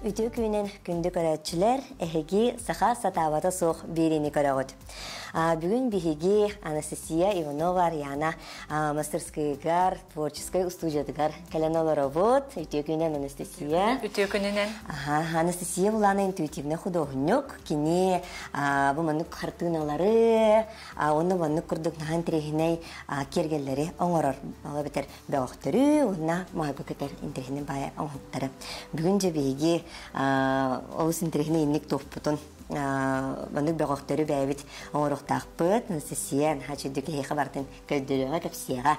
ütü kүйінен күнді көрәтчілер әхеги саха сатавата соқ берені көрәғыд. Бүгін бігеге Анастасия Иванова Ариана мастерскайгар, творческой студиядыгар кәләналы работ. Ütü kүйінен Анастасия. Ütü kүйінен. Анастасия бұланы интуитивны художник. Кені бұманық қартыналары, оны бұманық күрдік наған тірегіней кергелері оңырыр. Ала бітер бәуқтыры, онына мағыбы көтер интерегінен бая оңғыттары. Бүгін же беге олыс интерегіне иннік тоқпытын. Бұнық бәуқтыры бәйбіт оңырықтақпыт. Анастасия хачыдық ейқі бартын көйділіға көпсияға.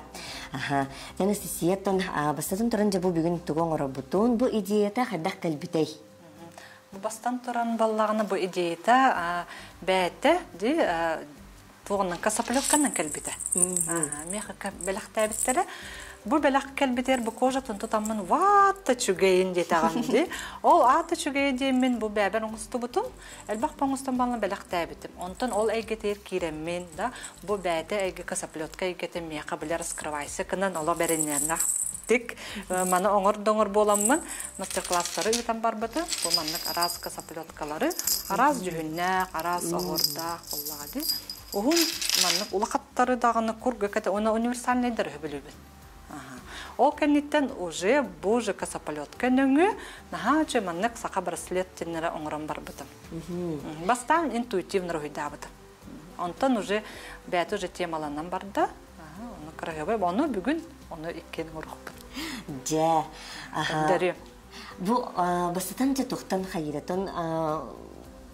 Анастасия бастатын тұрын же бұл бүгін тұғын оңыры бұтын. Бұл идеята қадақ кәлбітей. Бастан тұран баллағына бұл идеята бәйті туғынның касаплёкканның кәлбіті. Меқі бәліқті әбіттері. Бұл бәліқ кәлбітер бұл қожа тұнтытамын ватты чүгейін детағанды. Ол аты чүгейін деймін бұл бәбір оңысты бұтын. Әлбақ бағыстан балына бәліқті әбітім. Онтан ол әйгетер кереммен. Бұл бәйті әйге касаплётка әйгеті меқі білер скрывайсы кінін ола бәрінерін тик мана оңыр-доңыр боламын. Мастер-класстары үйтен бар бұты. Бұл маннық араз касаплёткалары. Араз жүхіннәк, араз оғырдақ болағады. Оғын маннық улақаттары дағыны көргі кәті оны универсальныйдар өбілі бін. Ол кәнеттен уже бұл же касаплётка нөңі нағачы маннық сақа браслет тенері оңырын бар бұтым. Бастан интуитивны рухида бұтым. Онтан уже бәті уже темаланан барды. Оны қырығы оны бүгін оны еккен ұрық бұтым. Жа. Дәрі. Бұл бастатан же тоқтан қайыратын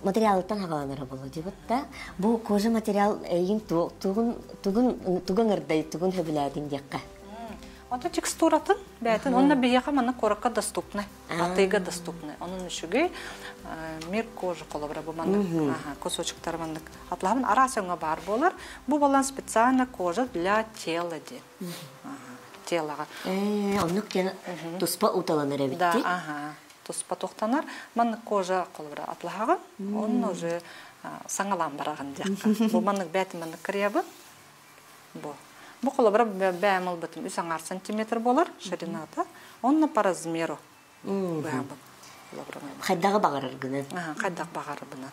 материалыттан ағаланыры болу дебітті. Бұл кожа материал әйін тұғын ұрдай, тұғын хөбіләдің деққа. Это текстуратын, бәйтін. Онна бейеға мана қораққа доступны, атыға доступны. Оның үшіге мир кожа қолабыра бұл мана кусочектар мана атлағын арасыңа бар болар. Бұл балан специально кожа для тела де. Телаға. Онық кен тұспа ұталаныр әбітті? Да, тұспа тоқтанар. Мана кожа қолабыра атлағын. Оның уже саңалан бараған деққа. Бұл мана бәйті мана кіриябы. Бұл. Бұл қолабыра бәйім ұлбытым 3 сантиметр болар, ширината. Онына по размеру. Қайдағы бағарыр гүнін? Қайдағы бағарыр бұнын.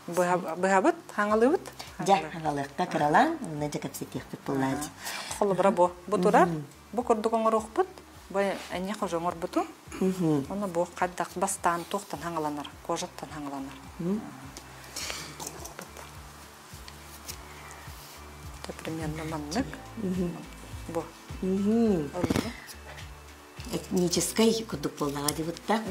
Бұйабыт, хаңалы бұт? Жа, хаңалыққа қыралан, оны жа көпсетек бұт бұлады. Қолабыра бұл. Бұл тұрар, бұл күрдік оңыр оқ бұт. Бұл әне қожа оңыр бұту. Оны бұл қайдағы бастан тоқтан хаңаланар, қожаттан хаңаланар. Примерно маннык. Бу. Этнический кудук боллага дебутта.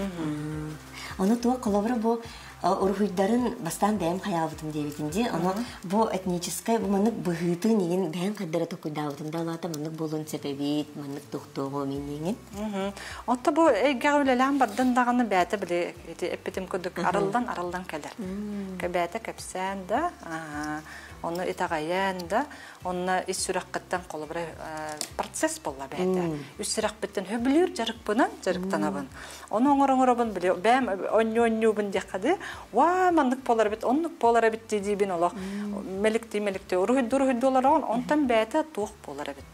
Оны туа колобра бу урхуйдарын бастан бәйім қаябытым дебетінде. Оны бу этнический бу маннык бұғыты неген бәйім қаддара тоқуйдабытым. Далата маннык болын сәпәбет, маннык тоқтуғы мен неген. Отта бу әйгәулелән бардан дағаны бәті біле әппетім күдік арылдан кәлер. Кәбәті кәпсән да. Оны итағайын да, оны үссірек қыттан қолы процесс болла бәді. Үссірек біттен хөбілер жарық бұнан, жарықтан абын. Оны оңыр абын біле, бәм өңі бұн деқады, ва, мандық болар біт, онлық болар біт деді бін олақ. Мелікті, ұрғыд олар оғын, онтан бәді туық болар біт.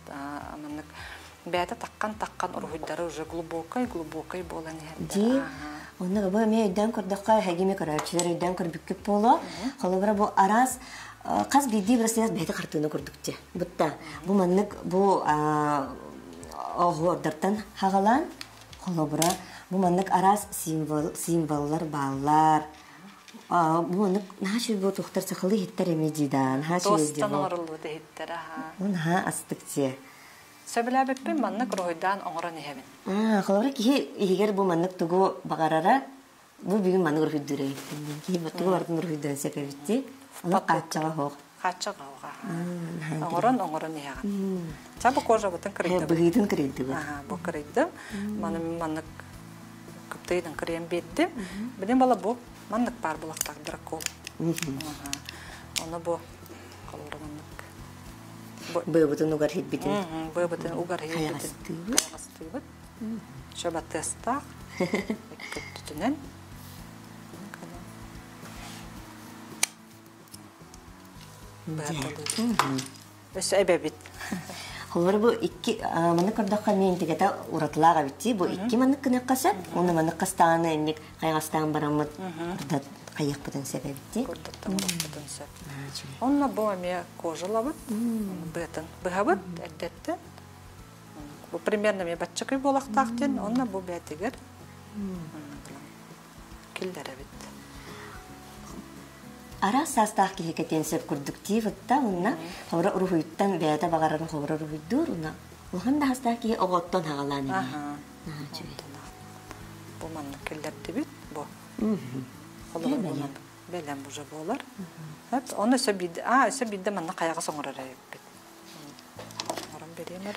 Бәді таққан ұрғыдары уже глубокай болан еді. Оны бұл мен өйден көрдіққа әгеме көрәтшілер өйден көрбіккіп болу. Қолыбыра бұл араз қаз бейді браслет бәйті қартыны көрдікте. Бұтта, бұл маннық бұл оғырдартан хағалан, қолыбыра, бұл маннық араз символлар, баллар. Бұл маннық наға бұл тұқтар сақылы хеттер емедейдан. Достан орылуды хеттер, аға. Оны астықте. Сөбілі бәппен маннық ройдан оңыран ехемін. Қолыбыра егер бұл маннық тұғы бағарара, бұл бүгін маннық ұрхүйдері еттен. Кейі бұттығы бардың ұрхүйдері сәпәбітті. Оны қатшаға хоқ. Қатшаға хоға. Оңыран ехеған. Жа бұл қожа бұтын кірейді. Бұғыйтын кірейді бұл. Бұл кірейді. Маннық көптейдің кірейін бетті. Білен бала бұл маннық бар бұлақтақ дракол. Оны бұл қолыры маннық. Бұй бұтын ұғар хет бетін. Бұй бұтын ұғар хет бетін. Қайғасты бұт. Шөба тестақ. Көптітінен. Өсі әбәбет. Холбар бу икки маны көрдөккө мен тегете уратлага битти. Бу икки маны кына касат. Уну маны кастааны эник кайгастан барамыт. Урда кайык бутун себепти. Курдаттан бутун сеп. Онна бу ме кожалабыт. Бетен. Быгабыт эттетте. Бу примерно ме батчакай болактактен, онна бу бетигер. Килдеребит. Ара састах кихекетен сеп продуктивитта унна хора урухуйттан бета багаран хора урухуйдур унна. Улхан да хастах ки оготтон хагаланы. Бу манны килдердебит бу. Белем бужа болар. Хат оны сөбид, сөбидде манны каяга соңурарайбит. Орам беремер.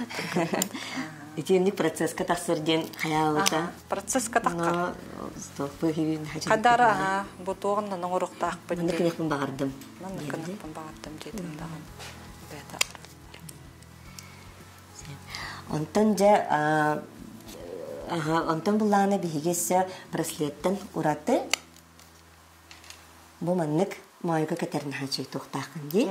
Итенник процесска тахсырден хаялыта. Процесска такка. Стоппыгин хача. Кадара бу тоғында ноңоруктак бит. Манны кыныкпын багардым. Манны кыныкпын багардым дедим дагы. Бета. Онтон же онтон булланы бигесе браслеттен ураты. Бу маннык майга кетерин хачы токтакын ди.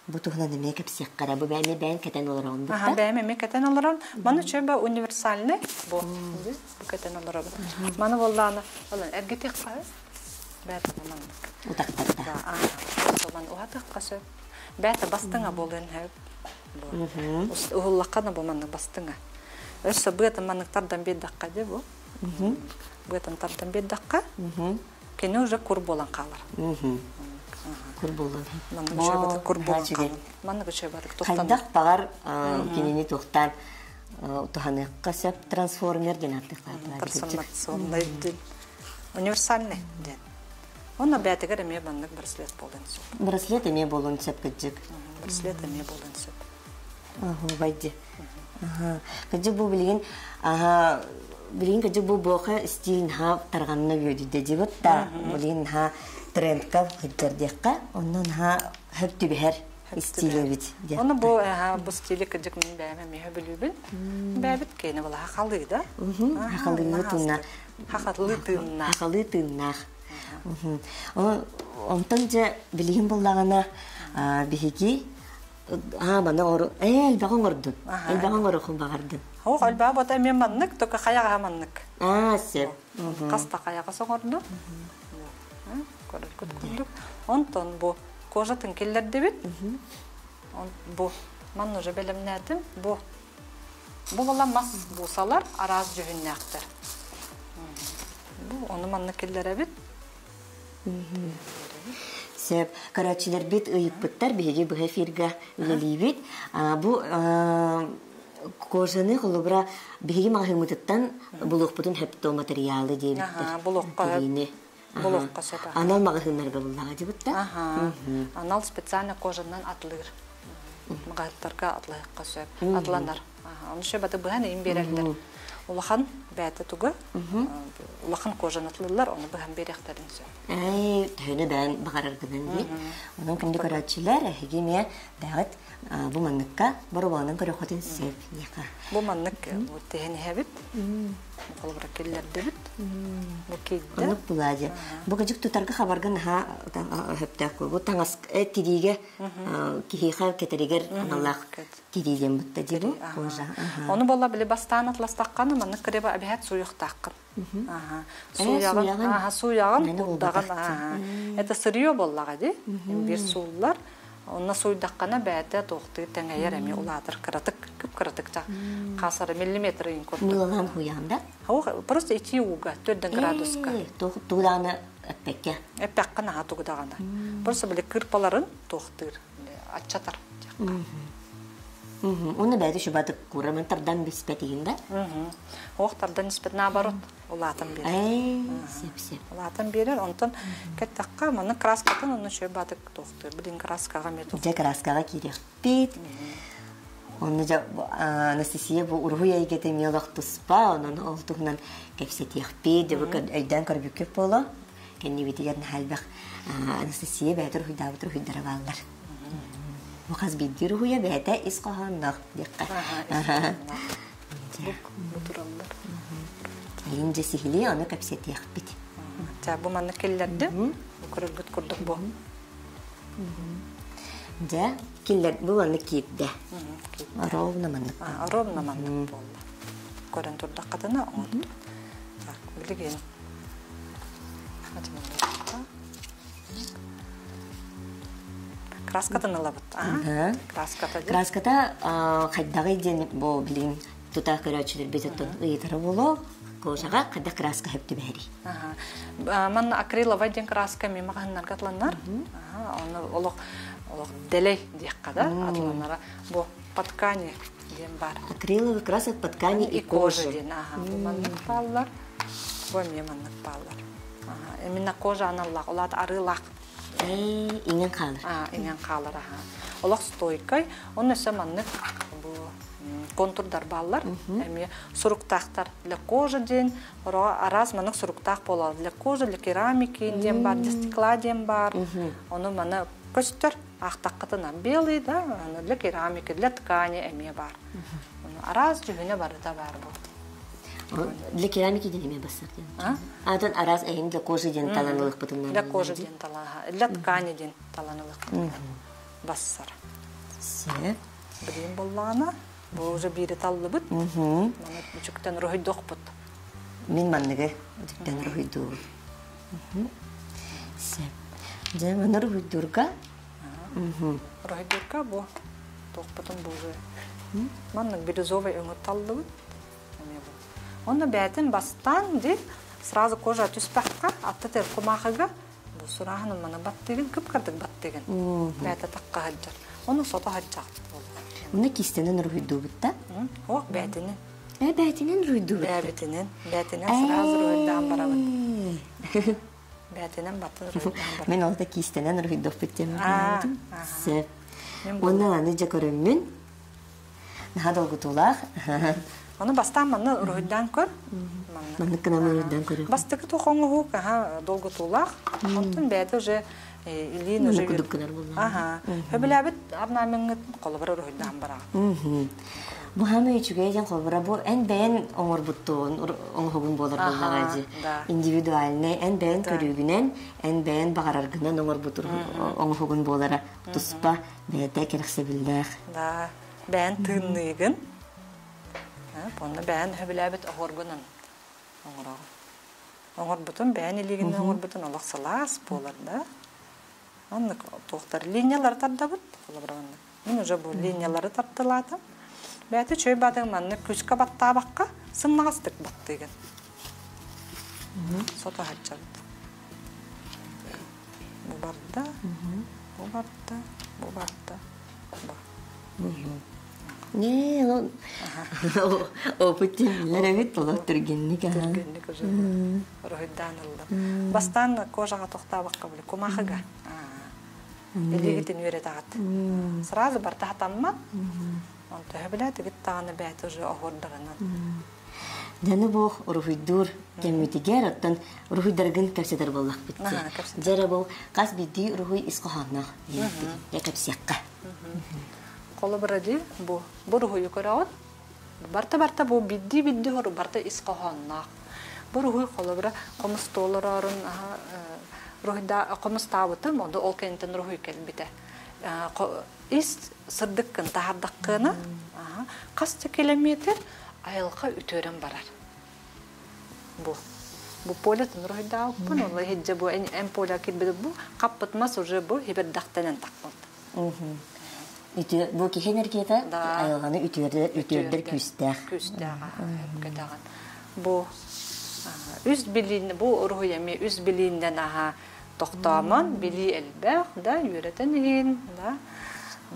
Бу тухна неме кепсек кара бу бәме бән кетен олорон бу. Бәме кетен олорон. Маны чөбө универсальный бу. Бу кетен олорон. Маны болланы, алан эргетек кай. Бәта маннык. Утактакта. Маны ухатак касы. Бәта бастыңа болдун хәп. Бу. Уллаккана бу маннык бастыңа. Өссө бөтө манныктардан бир дакка ди бу. Бөтөн тардан бир дакка. Кене уже кур болан калар. Кур болан. Манны кур болан калар. Манны чөбөр токтан. Кайдак багар кенени токтан туханыкка сеп трансформер деген аттыклар. Трансформационный ден. Универсальный ден. Оны бәтегер эме маннык браслет болдун сеп. Браслет эме болун сеп кыджык. Браслет эме болдун сеп. Байди. Кыджык бу билген билген кыджык бу бока стилин ха тарганны бүйдү дебит да. Билген ха трендка кыджырдыкка, оннан ха хөптү бер стилебит. Оны бу стили кыджык мен бәме ме хөбүлүбүл. Бәбит кене була хакалды да. Хакалды тунна. Хакалды тунна. Хакалды тунна. Онтон же билген буллагана биги бана ору баган орду. Баган ору хун багарды. О, алба бота мен маннык, тока каяга маннык. Сеп. Каста каяга соңорду. Көрүп. Онтон бу кожатын келлерде бит. Бу манны уже белемнәдим. Бу була мас булсалар араз жүгүннәктер. Бу оны манны келлере бит. Сеп карачилер бит ыйыппыттар биги бу эфирга үлелибит. Бу кожаны холобра биги магымыттан булукпутун хепто материалы дебиттер. Булукка сепа. Анал магымнарга буллага дебитта. Анал специально кожанан атлыр. Магаттарга атлыкка сеп. Атланар. Аны шебаты быганы имберелдер. Улахан бәте тугы. Улахан кожаны атлылар, оны быган беректерин сеп. Төне бән багарыргынан ди. Онун кимди карачилер хигиме дагыт бу манныкка барыбанын көрөкөтүн сеп. Бу маннык бу тени хебит. Холбра келлер дебит. Бу кидде. Оны булади. Бу гыжык тутарга хабарган хептак бу таңас тидиге кихиха кетеригер аналлах тидиден бутта дибу кожа. Оны болла биле бастан атластакканы маннык креба абият суюктаккын. Суяган булдаган. Это сырье боллага ди. Бир суулар. Онна суйдаккана бәте тохты тәңәйер эми улатыр кыратык, күп кыратыкта. Касары миллиметр инкор. Мылган хуянда. Просто ити уга 4 градуска. Туланы эппекке. Эппеккана хатугдаганда. Просто биле кырпаларын тохтыр. Ачатар. Оны бәді шубаты күрімін тардан беспетігінде? Оқтардан беспет наоборот, улатын берер. Сеп-сеп. Улатын берер, онтан кәттаққа, мұны краскатын, оны шубаты тоқты. Білін краскаға мету. Же краскаға керек бейт. Оны жа Анастасия бұл ұрғу егеті мелақ тұспа, оның олтығынан кәпсет еқпейт, өйден көрбі көп болу. Кәнне бетігерін әлбәқ Анастасия бәйтір ұйдары балылар. Мухаз биддир хуя бәтә исқаһаннах дикка. Бутурамдар. Инде сихили аны капсет яхбит. Та бу манны келләрде. Көрүлгүт курдук бу. Да, киллер бұл аны киіпті. Ровно маннык. Ровно маннык болды. Көрін тұрдақ қадына оңырды. Білген. Краскатын алабыт. Краската қайдағы ден бұл білген тұта көрәтшілер бететтен ұйытыры болу, қошаға қайда краска хөпті бәрі. Мен акриловый ден краска мен мағаннар қатланар. Олық делей дейік қада атланара. Бұл подкани ден бар. Акриловый красок подкани и кожи. Бұл маннық балылар. Бұл мен маннық балылар. Еміне кожа аналлақ, олады арылақ. Инген қалыр. Инген қалыр. Олық стойкай. Оны өсі маннық контурдар баллар, эми суруктактар для кожи ден, араз манық суруктак болады. Для кожи, для керамики ден бар, для стекла ден бар. Оны мана көстер, ақтаққытына белый, да, для керамики, для ткани эми бар. Араз жүгіне бары да бар бұл. Для керамики ден эми бассақ ден? Атын араз әйін для кожи ден таланылық бұтынлар? Для кожи ден таланылық, для ткани ден таланылық бассар. Сеп. Білейін боллағына. Бұл уже бири таллы бұд. Маны үчіктен рухидоқ бұд. Мен манныға үчіктен рухидоқ. Сәп. Жа, маны рухидорға? Рухидорға бұл. Тоқ бұдын бұл же. Манның бирюзовый өңі таллы бұд. Оны бәтін бастан де, сразу кожа түспәққа, атты тер құмақыға, бұл сұрағының маны бат деген, күп кірдік бат деген. Бәті таққа хаджар. Оны сота хаджар. Оны кистенен рухиду бұтта? Оқ, бәтінен. Бәтінен рухиду бұтта? Бәтінен сразу рухидан бара бұд. Бәтінен батын рухидан бара. Мен олда кистенен рухиду бұттем. Сәп. Оны ланы жа көріммен? Наға долғы тулақ? Оны бастан маны рухидан көр. Маны қынамы рухидан көрі? Бастықы тоқоңы хук, долғы тулақ. Онтын бәті уже илин уже кудук кыдар булла. Хөбүләбит арнамыңы колбара рухидан бара. Бу хаме үчүгәйдән колбара бу эн бәен оңор буттон, оңгогун болар буллагы. Индивидуальный эн бәен көрүгүнен, эн бәен багараргынан оңор бутур оңгогун болара. Туспа бәдә керәксе билләх. Да, бәен тынныгын. Бонда бәен хөбүләбит оңоргунан. Оңорга. Оңор бутун бәен илигинен оңор бутун алаксалас болар да. Анны тоқтар линиялар тардабыт, қолабырағанды. Мен уже бұл линиялары тартылады. Бәті чөй бадың манны күшкі батта баққа сыннағастық бат деген. Сота хатчабыт. Бұл барда, бұл барда, бұл барда. Не, опыттен әрәбет олар түргенлік. Түргенлік уже рухидан ылды. Бастан кожаға тоқта баққа білі, кумақыға. Элегитин үйрет ағат. Сразу бар тахтамма. Он төһөбүләт гит таганы бәт уже огордарынан. Даны бу рухидур кемитигер оттан рухидаргын кепседер боллак битти. Жара бу кас бидди рухи исқаханна. Я кепсякка. Колы биради бу рухи көрәт. Барта бу бидди хор барта исқаханна. Бу рухи колы бира комстоларарын рухида комстабыты монда ол кентен рухи келбите. Ис сырдыккын тахардаккына касты километр айылға үтөрен барар. Бу полетін рухида алпын, олы хеджі бу ән поля кетбеді бу, қаппытмас уже бу хебердақтанен тақпылды. Бу кехенер кета айылғаны үтөрдер күстәқ. Күстәқ. Бу үз билин, бу рухиями үз билинден тоқтаман, били әлбәқ, да, үйретен еген, да,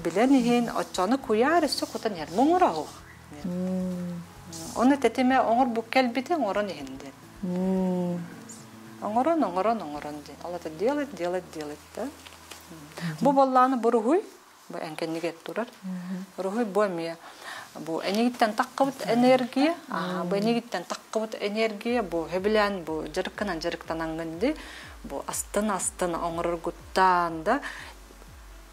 білен еген, отчаны куяр үсі құтан ер, мұңыр ағу. Оны тәтеме оңыр бұк кәлбеті оңырын егенден. Оңырын ден. Аллата делает, да. Бұ болланы бұ рухуй, бұ әнкеннігет тұрар. Рухуй бұ әмия. Бу энегиттен таққыбыт энергия, бу энегиттен таққыбыт энергия, бу хөбілән, бу жарықтан аңғынды, бу астын оңырыр ғыттан да,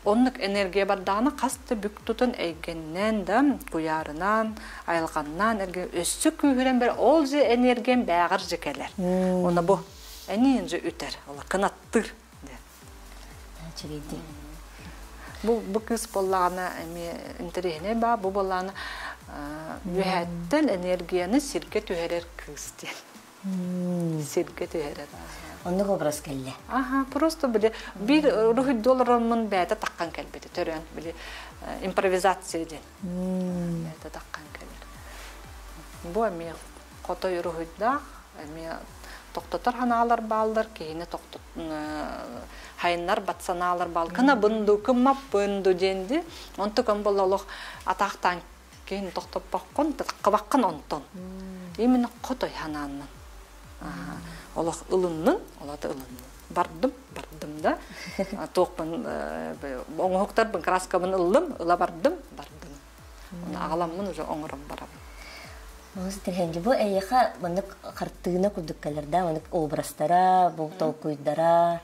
онлық энергия бардағына қасты бүк тұтын әйгеннен да, көярынан, айылғаннан, өссі күйірен бір ол же энергиян бәғір жекелер. Оны бу әнейін же үтер, олы қынаттыр. Бу кыз боллағана интерегіне ба, бу боллағана үйәттен энергияны сирге түйерер кыз ден. Сирге түйерер. Онны образ келді. Просто бір $1 бәді таққан кәлбеді, түрен, импровизация ден. Бәді таққан кәлбеді. Бу әме қотой рухиддақ, әме тоқтатыр ханалар балдар, кейіне хайыннар батсаналар бал. Кына бұнду, кымап бұнду денді. Онты кім бұл олық атақтан кейін тоқтап баққын, қабаққын онтон. Емені қотой хананын. Олық ұлынның, олады ұлынның. Бардым да. Тоқпын, оңғықтар бұн краскабын ұла бардым. Ағаламын уже оңырым барабын. Маңыз тірхенге бұл әйеқа бұнық қартығына күрдік кәлерді, бұнық обрастара, бұл толқойдара,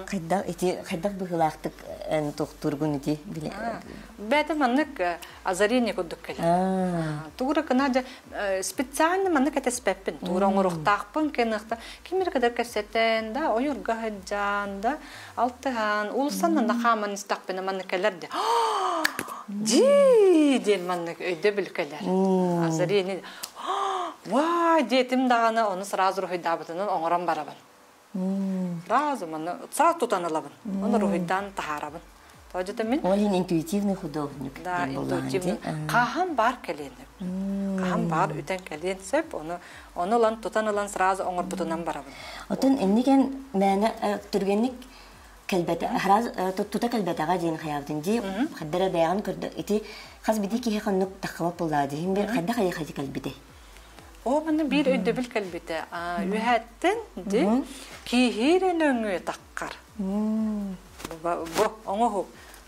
қайдақ бұғылақтық тоқтырғын үте біле? Бәді мұнық азарение күрдік кәлер. Туғыры қына специально мұнық әті спәппін, туғыры оңырықтақпын, кеніқта. Кемер қадар кәсеттен, ойырға ғаджан, алтыған, ұлысаннан да қаман істақпен мұнық кәлерді. Ден мұнық өйді біл кәлер. Азарение. Вай, детим дағаны, оны сразу рухайда бұтынан оңыран барабын. Сразу, сразу тұтанылабын. Оны рухайдан тахарабын. Олин интуитивный художник. Да, интуитивный. Қахан бар кәленіп. Қахан бар үтен кәлен сөп, оны лан тұтанылан сразу оңыр бұтынан барабын. Отын, әннеген мәні түргенlik тута кәлбәтаға дейін қаябдың де, қаддара бәяғын көрді. Эти қаз біді кейі қанық таққылап болады. Қадда қайы қайы кәлбеті? О, мұны бір өйді біл кәлбеті. Үйәттен де кейхерен өңі таққар. Бұ, оңы ху.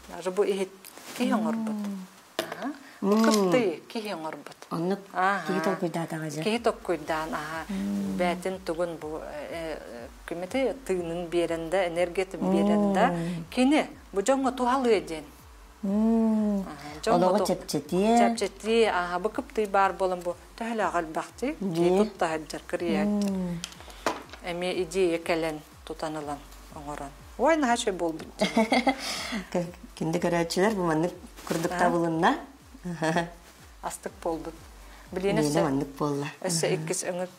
Даже бұ ехет кейі оңыр бұд. Бұ қытты кейі оңыр бұд. Оны кейі тоқ көйдатаға жа? Кейі тоқ көйдан. Бәтін түгін бұ көметі тыгының берінде, энергетің берінде. Кені, бұ жоңға туғалы еден. Олығы чәпчеті? Чәпчеті, бұ күпті бар болын бұ. Тәхілі ағал бақты, кей тұтта әджар кірияқты. Әме идея кәлін тұтанылан оңыран. Ой, наға шөй бол бұд. Кенді көрәтшілер бұл мәнік күрдік табылынна? Астық бол бұд. Мені мәнік болла. Өсі еккіз өңір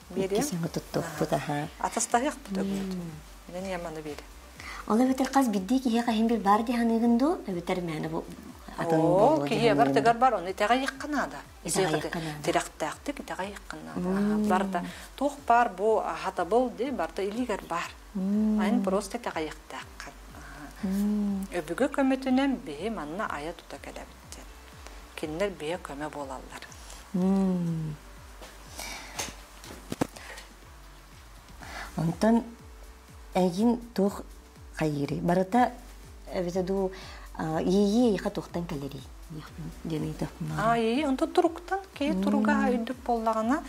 берем. Еккіз өңір тұттық бұд. Атастағы яқ бұд өңір. Мен яманы берем. Ола бетер қаз бидді кейе қайын бір бар де ханығынды, бетер мәні бұл атын болу. Кейе бар дегар бар, оны итаға еққанады. Терақтақты итаға еққанады. Барда тоқ бар, бұл хата бұл де, барда илигер бар. Айын просто итаға еқтаққан. Өбігі көметінен бейі манна ая тұта кәләбіттен. Кенлер бейі көме болалар. Онтан әйін тоқ қайыры. Барыта әбетаду ие-ие тоқтан кәлері. Онта тұруқтан, кей тұруға үйдік болағына.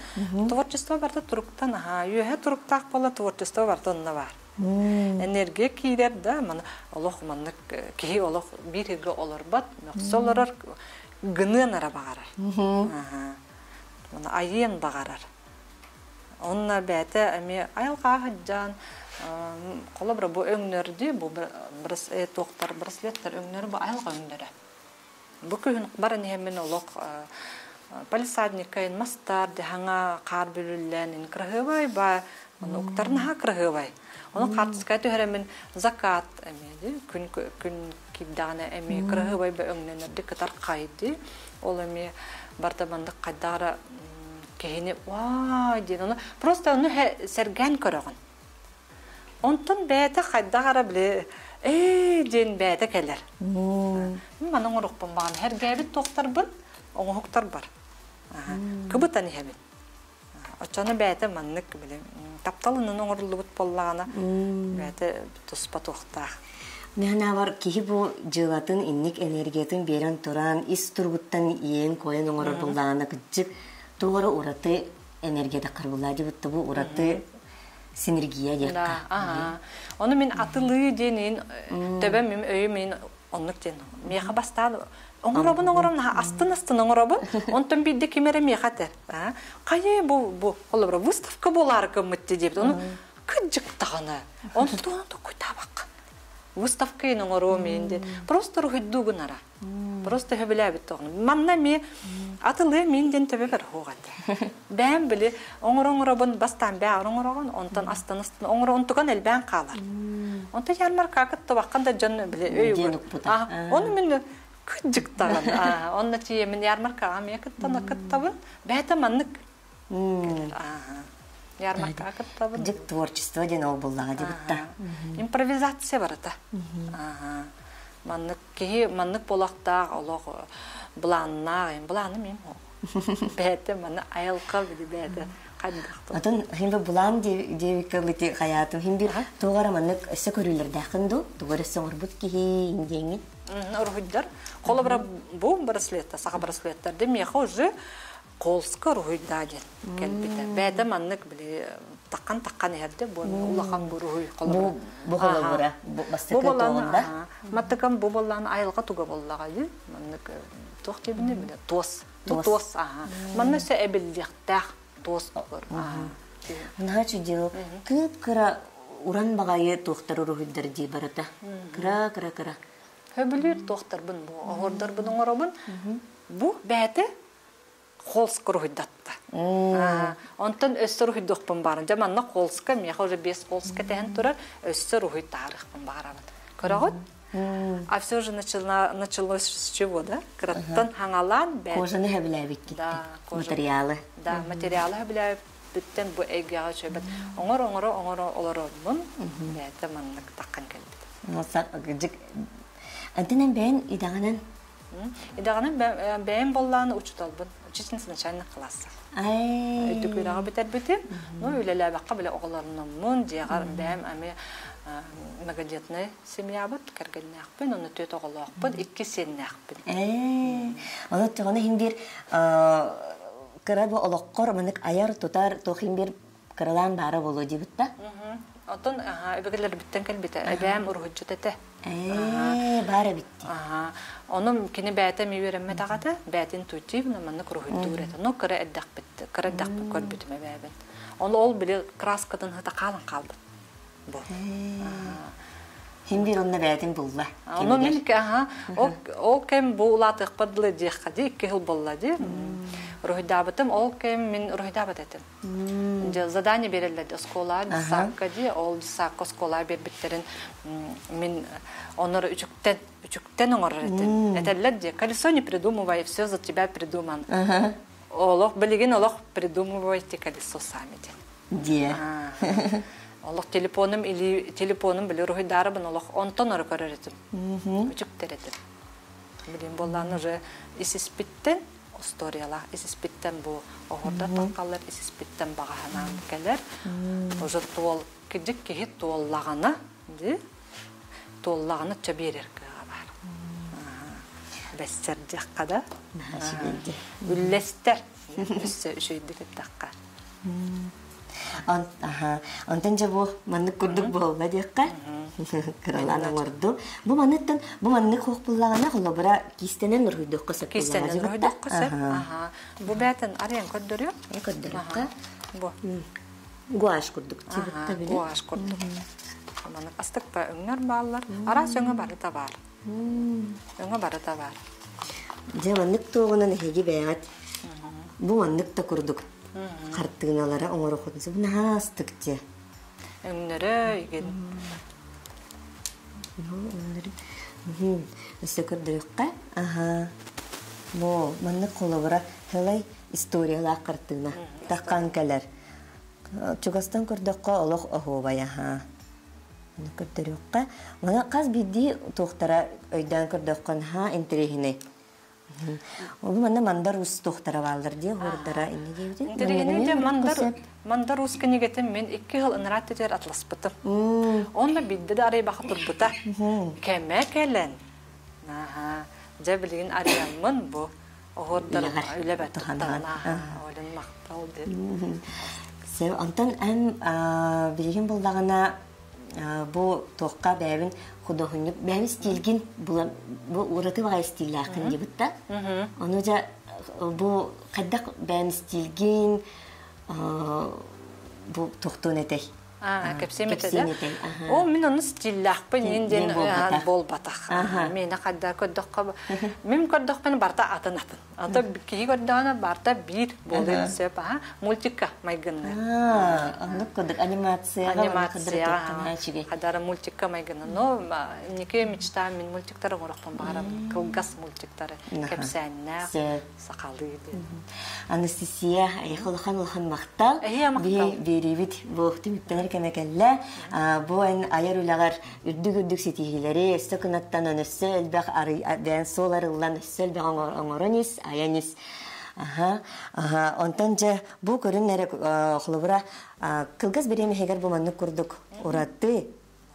Творчество барда тұруқтан. Үйе тұруқтақ бола творчество барда онына бар. Энергия кейдер да, олық манық, кей олық бір ерге олар бат, мәқсі оларар гынын ара бағарар. Айын бағарар. Онына бәті әме айылға ғаджан, қолы бір бұл өңнерді, бұл тоқтар, браслеттер өңнері бұл айылға өңнері. Бұл күйін барын емен олық палисадникайын мастар, дехаңа қар бөліліләнін кірғывай ба, ұқтарынаға кірғывай. Оның қартысқа төремен закат әмеді, күн кебдағына әме кірғывай ба өңненерді кітар қайды. Ол әме бартабандық қайдағыра кейіне, вай дейін, просто оны сәрген көріғын. Онтын бәті қайдағыра біле, дейін бәті кәлер. Маның ұрықпын бағын, әр гәбіт тоқтар бұн, оңы ұқтар бар. Күбіттан ехебін. Очаны бәті маннық біле, тапталының оңырлы бұт болағына, бәті тұспа тоқтақ. Мәна бар кейі бұл жылатын инник энергиятын берен тұран, ис тұрғыттан ең қойын оңырыр болағына күтчік, туғыры ұраты энергияда қарбылады бұтты бұл ұраты синергия декка. Оны мен атылы денін, төбәм мен өйімен онлық ден. Меха бастады. Оңырабын, астын оңырабын. Онтын бейді кемері меха тәр. Қайы бұл, выставка болар көмітті деп. Оны күджік тағаны. Оны туғанды көйта бақ. выставка иноңоро менде. Просто рухидду гынара. Просто хөбеләбит тоғын. Манна ми атылы менден төбе бір хоғады. Бәм білі, оңыр-оңырабын бастан бә оңыр-оңыраған, онтан астан-астан оңыр онтыған әлбән қалар. Онта ярмарка акытты баққанда жаны білі өй бұр. Оны мен күджік тағын. Онна тие мен ярмарка ам якыттан акыттабын, бәті маннык. Ярмарка акыттабын. Жик творчество ден ол боллаға дебітта. Импровизация бар ата. Маннык болақтақ, олық бұланнақ, бұланы мен ол. Бәті маны айылқа білі бәті. Атын химбе булан девикалити хаятым химбир тоғара маннык эссе көрүлөр дакынду тоғара соңорбут кихи индеңит урхуйдар коло бара бу браслетта саха браслеттер демеха уже колска урхуйдаден келбите бәдә маннык биле таккан ерде бу улахан бу урхуй коло бу коло бара бастык тоғында маттакам бу болланы айылга туга боллага ди маннык тохтебине биле тос манны се эбилдиктах тос бар. Мына чудил кыра уран багайы тохтар урухиддер ди барата. Кыра. Хөбүлүр тохтар бун бу, огордар бун оңоробун. Бу бәте холска урухиддатта. Онтан өстөр урухиддокпун барын. Жаманна холска, меха уже 5 холска тен турар, өстөр урухид тарихпун барабын. Көрөгөт? А все же началось с чего, да? Краттан хангалан бәт. Кожаны хөбүләбит китти. Материалы. Да, материалы хөбүләбит биттен бу эйгага чөбөт. Оңор олоробун. Бәте маннык таккан келбит. Маса гыжык. Антенен бәен идаганан. Идаганан бәен болланы учуталбын. Учительница начальник класса. Өтүкүрага битер битим. Ну үлелә бакка беле огларымнан мун дигәр бәем ами многодетная семья бут, кергеннәкпен, оны төт оголакпын, 2 сеннәкпен. Аны төгәне химбир кырабы олоккор мынык аяр тутар тохимбир кырылан бары болу дибитта. Отон эбегелер биттен келбите, эбәм ургыҗытты. Бары битти. Оным кине бәтә миберемме тагаты, бәтин тутибны маны кургыдурет. Но кыра эддәк битте, кыра эддәк көрбитме бәбен. Оны ол биле краскадан хата калын калды. Бу. Химбир онна бәтин булла. Оны мен ол кем булаты кыдлы дихка ди 2 ел булла ди. Рухидабытым ол кем мен рухидабат этим. Задание берилди школа, дисакка ди, ол дисакка школа бербиттерин мен онору үчүктен оңорретин. Этеллер ди, колесо не придумывай, все за тебя придумано. Олох билген олох придумывайте колесо сами ди. Олох телефоным биле рухидарыбын олох онтон ору көрөретим. Үчүктеретим. Билин болланы уже исиспиттен историялар, исиспиттен бу огорда таккалар, исиспиттен багаһанан келер. Уже туол кидик кихит туоллагана, ди. Туоллаганы чаберер бар. Бестер диккада. Үллестер. Үсөйдик такка. Антен жабу маннык курдук болла декка. Кыраланы орду. Бу маннык хок буллагана холобра кистенен ургуйдук кысып. Кистенен ургуйдук кысып. Бу бәтен арыян көддөрү. Көддөрүкка. Бу. Гуаш курдук тибитта биле. Гуаш курдук. Маннык астык ба өңнөр баллар. Ара сөңө бары да бар. Өңө бары да бар. Же маннык тоогунан хеги бәят. Бу маннык та курдук. Картыналары оңору хотунса бу настыкчы. Өңнөрө иген. Өстөкөрдүрүкка. Бу маннык колобура хелай историялар картына. Таккан келер. Чугастан көрдөккө олох охобая. Көрдүрүкка. Мана каз бидди тохтара өйдөн көрдөккөн интерехине. Ол манда мандар ус тохтара балдар ди, гордара инне дебди. Интерехине мандар ус кенегетем мен 2 жыл ынрат этер атласпытым. Онда бидди да арай бакы турбута. Кеме келен. Же билген ариямын бу. Огордар үлебет тохтана. Олен мактал деп. Сев антан билген булдагына бу тохка бәбин худохунюк бәбин стилгин бу ураты багай стиллакын дебитта. Аны жа бу кадак бәбин стилгин бу тохтон этей. Кепсемете да. О, мен оны стиллахпын, нинден бол батах. Мені қадда көддіққа, мен көддіқпен барта атынатын. Ата кей көддіғана барта бір болды сөп, мультикка майгынны. Оны көддік анимацияға қадары мультикка майгынны. Но, неке мечта мен мультиктары ғырақпын бағарам. Кылгас мультиктары, кепсәннәқ, сақалы. Анастасия, айқылыған ұлған мақтал. Беребет бұқты мүттенер кәмекәлі. Бұын айар үлағар үрдік сетігілері, өсті күнаттан өнісі, әлбәқ бән солар ұлан өсі, әлбәқ оңырыныз, аяныз. Онтан жа бұл көрін әрі құлыбыра кылгас береме хегер бұманны күрдік ұратты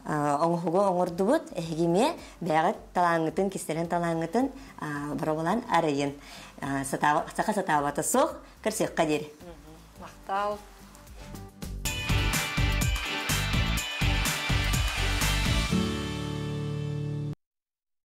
оңғығы оңырды бұд, әйгеме бәғіт талаңытын, кестелен талаңытын барабалан арайын. Сақа сатаваты соқ, кірсек қадері. Мақтал.